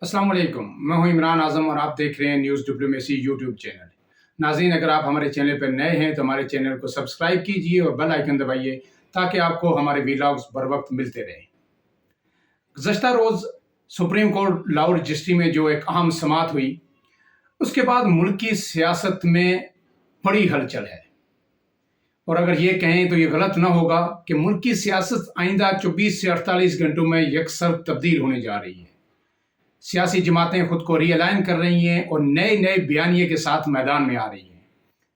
अस्सलाम वालेकुम। मैं हूं इमरान आज़म और आप देख रहे हैं न्यूज़ डिप्लोमेसी यूट्यूब चैनल। नाज़रीन, अगर आप हमारे चैनल पर नए हैं तो हमारे चैनल को सब्सक्राइब कीजिए और बेल आइकन दबाइए ताकि आपको हमारे वीलॉग्स बर वक्त मिलते रहें। गुज़श्ता रोज़ सुप्रीम कोर्ट लाहौर रजिस्ट्री में जो एक अहम समाअत हुई, उसके बाद मुल्क की सियासत में बड़ी हलचल है। और अगर ये कहें तो ये गलत ना होगा कि मुल्क की सियासत आइंदा 24 से 48 घंटों में यकसर तब्दील होने जा रही है। सियासी जमातें खुद को रीअलाइन कर रही हैं और नए नए बयानिए के साथ मैदान में आ रही हैं।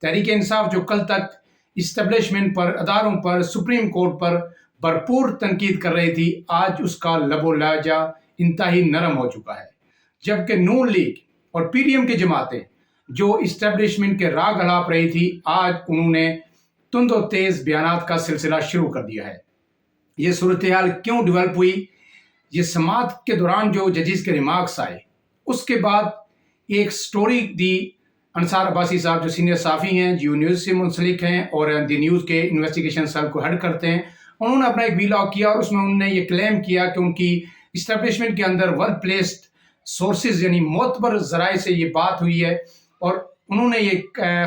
तहरीक इंसाफ जो कल तक इस्टेब्लिशमेंट पर, अदारों पर, सुप्रीम कोर्ट पर भरपूर तनकीद कर रही थी, आज उसका लबो लहजा इंतहाई नरम हो चुका है। जबकि नून लीग और पीडीएम की जमातें जो इस्टेब्लिशमेंट के राग अलाप रही थी, आज उन्होंने तुंद और तेज बयानात का सिलसिला शुरू कर दिया है। ये सूरत हाल क्यों डेवलप हुई? ये समाअत के दौरान जो जजेस के रिमार्क्स आए, उसके बाद एक स्टोरी दी अंसार अब्बासी साहब, जो सीनियर साफ़ी हैं, जियो न्यूज़ से मुंसलिक हैं और दी न्यूज़ के इन्वेस्टिगेशन सेल को हेड करते हैं। उन्होंने अपना एक वीलॉग किया और उसमें उन्होंने ये क्लेम किया कि उनकी इस्टेब्लिशमेंट के अंदर वेल प्लेस्ड सोर्सेज यानी मोतबर ज़राए से ये बात हुई है। और उन्होंने ये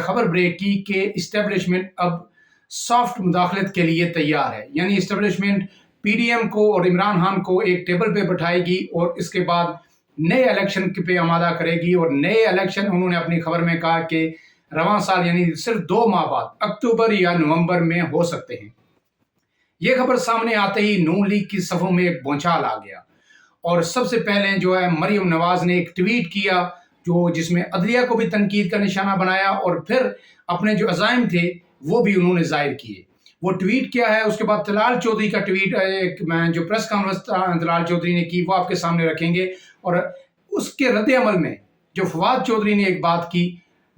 खबर ब्रेक की कि इस्टेब्लिशमेंट अब सॉफ्ट मुदाखलत के लिए तैयार है। यानी इस्टेब्लिशमेंट पीडीएम को और इमरान खान को एक टेबल पे बैठाएगी और इसके बाद नए इलेक्शन पे आमादा करेगी। और नए इलेक्शन उन्होंने अपनी खबर में कहा कि रवां साल यानी सिर्फ 2 माह बाद अक्टूबर या नवंबर में हो सकते हैं। ये खबर सामने आते ही नून लीग की सफ़ों में एक भूचाल आ गया और सबसे पहले जो है मरियम नवाज ने एक ट्वीट किया जिसमें अदलिया को भी तनकीद का निशाना बनाया और फिर अपने जो अज़ाइम थे वो भी उन्होंने जाहिर किए। वो ट्वीट क्या है, उसके बाद तलाल चौधरी का ट्वीट, जो प्रेस कॉन्फ्रेंस तलाल चौधरी ने की, वो आपके सामने रखेंगे। और उसके रद्द-ए-अमल में जो फवाद चौधरी ने एक बात की,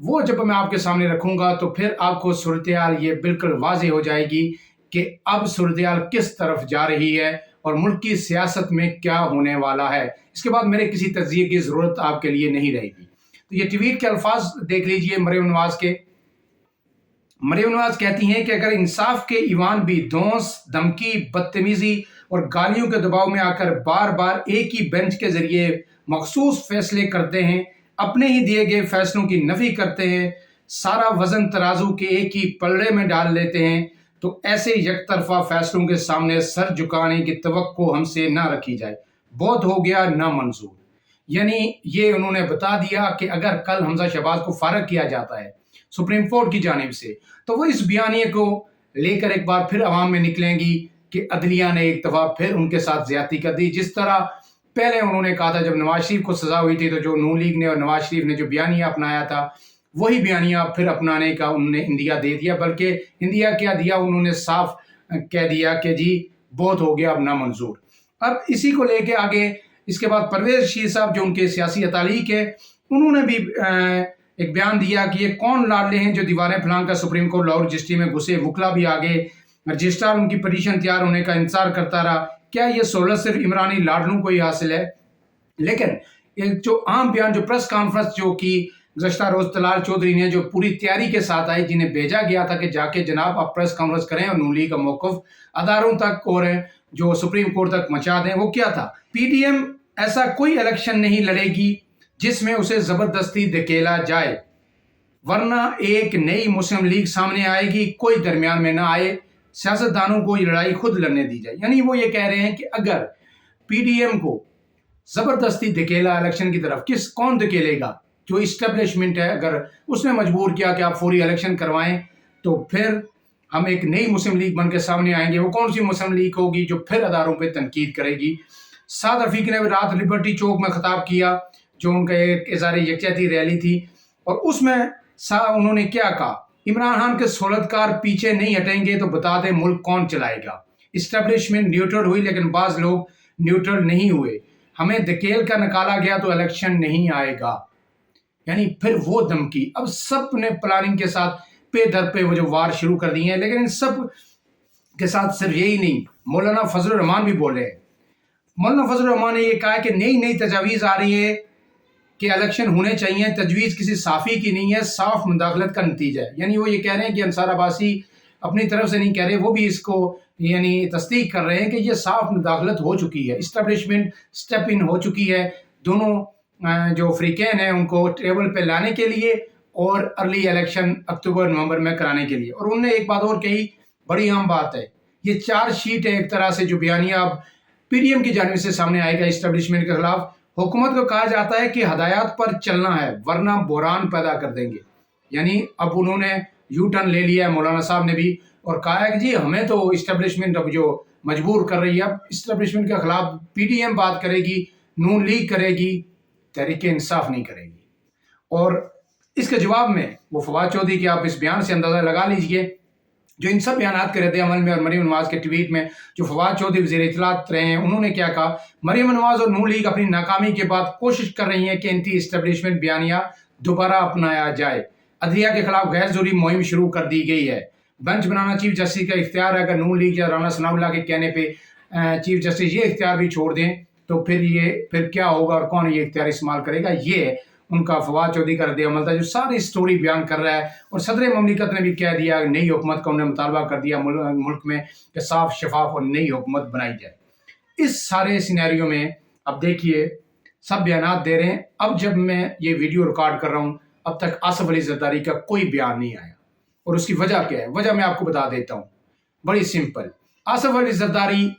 वो जब मैं आपके सामने रखूंगा तो फिर आपको सूरत-ए-हाल ये बिल्कुल वाज़ेह हो जाएगी कि अब सूरत-ए-हाल किस तरफ जा रही है और मुल्क की सियासत में क्या होने वाला है। इसके बाद मेरे किसी तज्ज़िये की ज़रूरत आपके लिए नहीं रहेगी। तो ये ट्वीट के अल्फाज देख लीजिए मरियम नवाज के। मरियम नवाज कहती हैं कि अगर इंसाफ के ईवान भी धौंस, धमकी, बदतमीजी और गालियों के दबाव में आकर बार बार एक ही बेंच के जरिए मखसूस फैसले करते हैं, अपने ही दिए गए फैसलों की नफी करते हैं, सारा वजन तराजू के एक ही पलड़े में डाल लेते हैं, तो ऐसे यकतरफा फैसलों के सामने सर झुकाने की तवक्को हमसे ना रखी जाए। बहुत हो गया ना मंजूर। यानी ये उन्होंने बता दिया कि अगर कल हमजा शहबाज को फारग किया जाता है सुप्रीम कोर्ट की जानिब से, तो वो इस बयानिए को लेकर एक बार फिर अवाम में निकलेंगी कि अदलिया ने एक दफ़ा फिर उनके साथ ज्यादती कर दी। जिस तरह पहले उन्होंने कहा था जब नवाज शरीफ को सजा हुई थी, तो जो नून लीग ने और नवाज शरीफ ने जो बयानिया अपनाया था, वही बयानिया फिर अपनाने का उन्होंने इंदिया दे दिया। बल्कि इंदिया क्या दिया, उन्होंने साफ कह दिया कि जी बहुत हो गया, अब ना मंजूर। अब इसी को लेके आगे इसके बाद परवेज रशीद साहब जो उनके सियासी अतालीक है, उन्होंने भी एक बयान दिया कि ये कौन लाडले हैं जो दीवारें फलांग कर सुप्रीम कोर्ट लाहौर रजिस्ट्री में घुसे। वकला भी आगे, रजिस्ट्रार उनकी पटिशन तैयार होने का इंतजार करता रहा। क्या ये सहूलत सिर्फ इमरानी लाडलों को ही हासिल है? लेकिन एक जो आम बयान, जो प्रेस कॉन्फ्रेंस जो की गुज़श्ता रोज तलाल चौधरी ने जो पूरी तैयारी के साथ आई, जिन्हें भेजा गया था कि जाके जनाब आप प्रेस कॉन्फ्रेंस करें और नून लीग का मौक़िफ़ अदारों तक और जो सुप्रीम कोर्ट तक पहुंचा दें, वो क्या था? पीडीएम ऐसा कोई इलेक्शन नहीं लड़ेगी जिसमें उसे जबरदस्ती धकेला जाए, वरना एक नई मुस्लिम लीग सामने आएगी, कोई दरमियान में ना आए, सियासतदानों को ये लड़ाई खुद लड़ने दी जाए। यानी वो ये कह रहे हैं कि अगर पीडीएम को जबरदस्ती धकेला इलेक्शन की तरफ, कौन धकेलेगा? जो इस्टेब्लिशमेंट है, अगर उसने मजबूर किया कि आप फौरी इलेक्शन करवाएं, तो फिर हम एक नई मुस्लिम लीग बन के सामने आएंगे। वो कौन सी मुस्लिम लीग होगी जो फिर अदारों पर तनकीद करेगी? साद रफीक ने रात लिबर्टी चौक में खिताब किया, जो उनका एक इज़हार यकजहती रैली थी, और उसमें उन्होंने क्या कहा? इमरान खान के सहूलतकार पीछे नहीं हटेंगे तो बता दें मुल्क कौन चलाएगा। इस्टेब्लिशमेंट न्यूट्रल हुई लेकिन बाज़ लोग न्यूट्रल नहीं हुए। हमें धकेल कर निकाला गया तो इलेक्शन नहीं आएगा। यानी फिर वो धमकी। अब सब ने प्लानिंग के साथ पे दर पे वो जो वार शुरू कर दिए हैं। लेकिन इन सब के साथ सिर्फ यही नहीं, मौलाना फजलुर रहमान भी बोले। मौलाना फजलुर रहमान ने यह कहा कि नई नई तजावीज़ आ रही है कि इलेक्शन होने चाहिए। तजवीज़ किसी साफ़ी की नहीं है, साफ मुदाखलत का नतीजा है। यानी वो ये कह रहे हैं कि अंसार अब्बासी अपनी तरफ से नहीं कह रहे, वो भी इसको यानी तस्दीक कर रहे हैं कि ये साफ मुदाखलत हो चुकी है, इस्टेब्लिशमेंट स्टेप इन हो चुकी है। दोनों जो अफ्रीकन हैं उनको टेबल पे लाने के लिए और अर्ली इलेक्शन अक्टूबर नवंबर में कराने के लिए। और उन्होंने एक बात और कही, बड़ी अहम बात है, ये चार्ज शीट है एक तरह से जो बयानिया अब पीडीएम की जानिब से सामने आएगा इस्टेब्लिशमेंट के खिलाफ। हुकूमत को कहा जाता है कि हदायत पर चलना है वरना बहरान पैदा कर देंगे। यानी अब उन्होंने यू टर्न ले लिया है मौलाना साहब ने भी, और कहा है कि जी हमें तो इस्टेब्लिशमेंट अब जो मजबूर कर रही है, अब इस्टेब्लिशमेंट के खिलाफ पीडीएम बात करेगी, नून लीग करेगी, तहरीक इंसाफ नहीं करेगी। और इसके जवाब में वो फवाद चौधरी की आप इस बयान से अंदाजा लगा लीजिए, जो इन सब बयान के रद्द अमल में और मरीम नवाज के ट्वीट में जो फवाद चौधरी वज़ीर इत्तलात रहे हैं, उन्होंने क्या कहा, मरीम नवाज और नून लीग अपनी नाकामी के बाद कोशिश कर रही है कि एंटी इस्टेब्लिशमेंट बयानिया दोबारा अपनाया जाए। अदलिया के खिलाफ गैर जरूरी मुहिम शुरू कर दी गई है। बेंच बनाना चीफ जस्टिस का इख्तियार है। अगर नून लीग या राना सनाउल्लाह के कहने पे चीफ जस्टिस ये इख्तियार भी छोड़ दें तो फिर क्या होगा और कौन ये इख्तियार इस्तेमाल करेगा, ये उनका फवाद चौधरी का रद्द अमल था जो सारी स्टोरी बयान कर रहा है। और सदर ममलिकत ने भी कह दिया, नई हुकूमत का उन्होंने मुतालबा कर दिया मुल्क में कि साफ शफाफ और नई हुकूमत बनाई जाए। इस सारे सिनेरियो में अब देखिए सब बयान दे रहे हैं। अब जब मैं ये वीडियो रिकॉर्ड कर रहा हूँ, अब तक आसिफ अली जरदारी का कोई बयान नहीं आया। और उसकी वजह क्या है? वजह मैं आपको बता देता हूँ, बड़ी सिंपल। आसिफ अली जरदारी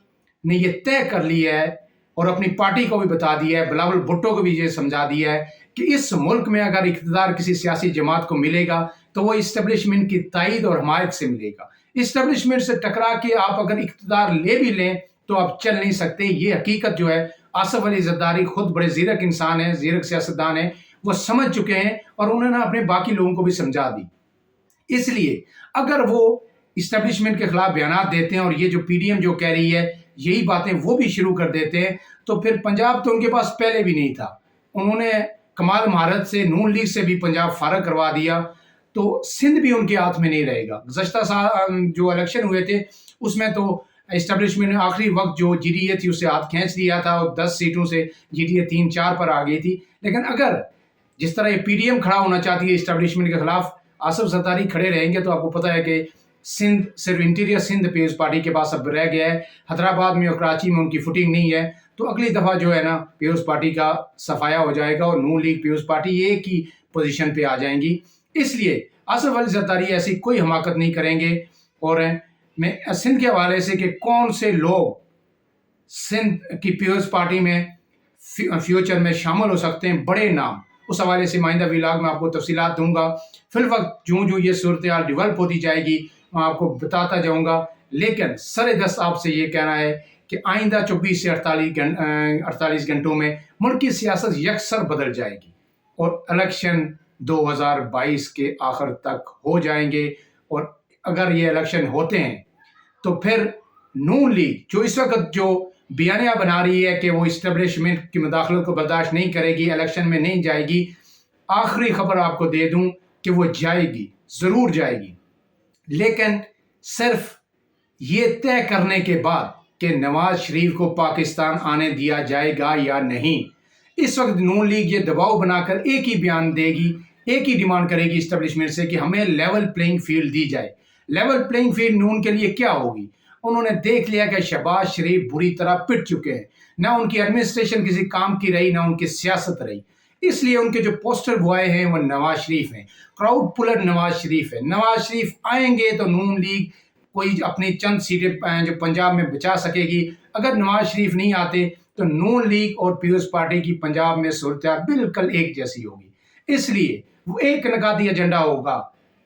ने ये तय कर लिया है और अपनी पार्टी को भी बता दिया है, बिलावल भुट्टो को भी ये समझा दिया है कि इस मुल्क में अगर इख्तियार किसी सियासी जमात को मिलेगा तो वो इस्टेब्लिशमेंट की तायद और हमायत से मिलेगा। इस्टेब्लिशमेंट से टकरा के आप अगर इख्तियार ले भी लें तो आप चल नहीं सकते। ये हकीकत जो है आसिफ अली जरदारी खुद बड़े ज़ीरक इंसान है, ज़ीरक सियासतदान है, वो समझ चुके हैं और उन्होंने अपने बाकी लोगों को भी समझा दी। इसलिए अगर वो इस्टेब्लिशमेंट के खिलाफ बयान देते हैं और ये जो पीडीएम जो कह रही है यही बातें वो भी शुरू कर देते हैं, तो फिर पंजाब तो उनके पास पहले भी नहीं था। उन्होंने कमाल महारत से नून लीग से भी पंजाब फारग करवा दिया, तो सिंध भी उनके हाथ में नहीं रहेगा। गुज़श्ता साल जो इलेक्शन हुए थे उसमें तो इस्टेब्लिशमेंट ने आखिरी वक्त जो जीडीए थी उससे हाथ खींच लिया था और 10 सीटों से जीडीए 3-4 पर आ गई थी। लेकिन अगर जिस तरह ये पीडीएम खड़ा होना चाहती है इस्टेब्लिशमेंट के खिलाफ, आसिफ जरदारी खड़े रहेंगे तो आपको पता है कि सिंध सिर्फ इंटीरियर सिंध पीपल्स पार्टी के पास अब रह गया है। हैदराबाद में और कराची में उनकी फुटिंग नहीं है, तो अगली दफ़ा जो है ना पीपल्स पार्टी का सफाया हो जाएगा और नून लीग पीपल्स पार्टी एक ही पोजीशन पे आ जाएंगी। इसलिए आसिफ अली जरदारी ऐसी कोई हमाकत नहीं करेंगे। और मैं सिंध के हवाले से कि कौन से लोग सिंध की पीपल्स पार्टी में फ्यूचर में शामिल हो सकते हैं, बड़े नाम, उस हवाले से माइंदा व्लॉग में आपको तफसीलात दूंगा। फिल वक्त जो ये सूरत हाल डेवलप होती जाएगी मैं आपको बताता जाऊंगा। लेकिन सरे दस्त आपसे ये कहना है कि आइंदा 24 से 48 घंटों में मुल्क की सियासत यकसर बदल जाएगी और इलेक्शन 2022 के आखिर तक हो जाएंगे। और अगर ये इलेक्शन होते हैं तो फिर नून लीग जो इस वक्त जो बयानिया बना रही है कि वो इस्टेब्लिशमेंट की मुदाखलत को बर्दाश्त नहीं करेगी, इलेक्शन में नहीं जाएगी, आखिरी खबर आपको दे दूं कि वो जाएगी, ज़रूर जाएगी, लेकिन सिर्फ ये तय करने के बाद कि नवाज शरीफ को पाकिस्तान आने दिया जाएगा या नहीं। इस वक्त नून लीग ये दबाव बनाकर एक ही बयान देगी, एक ही डिमांड करेगी इस्टेब्लिशमेंट से कि हमें लेवल प्लेइंग फील्ड दी जाए। लेवल प्लेइंग फील्ड नून के लिए क्या होगी? उन्होंने देख लिया कि शहबाज शरीफ बुरी तरह पिट चुके हैं, ना उनकी एडमिनिस्ट्रेशन किसी काम की रही, ना उनकी सियासत रही। इसलिए उनके जो पोस्टर बॉय हैं वो नवाज शरीफ हैं, क्राउड पुलर नवाज शरीफ है। नवाज शरीफ आएंगे तो नून लीग कोई अपनी चंद सीटें जो पंजाब में बचा सकेगी। अगर नवाज शरीफ नहीं आते तो नून लीग और पीपल्स पार्टी की पंजाब में सूरत बिल्कुल एक जैसी होगी। इसलिए वो एक नकाती एजेंडा होगा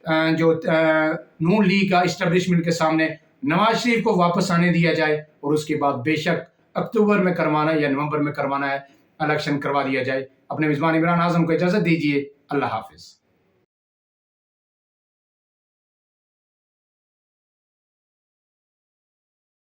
जो नून लीग का इस्टेब्लिशमेंट के सामने, नवाज शरीफ को वापस आने दिया जाए और उसके बाद बेशक अक्टूबर में करवाना या नवंबर में करवाना है इलेक्शन करवा दिया जाए। अपने मेज़बान इमरान आज़म को इजाज़त दीजिए। अल्लाह हाफिज़।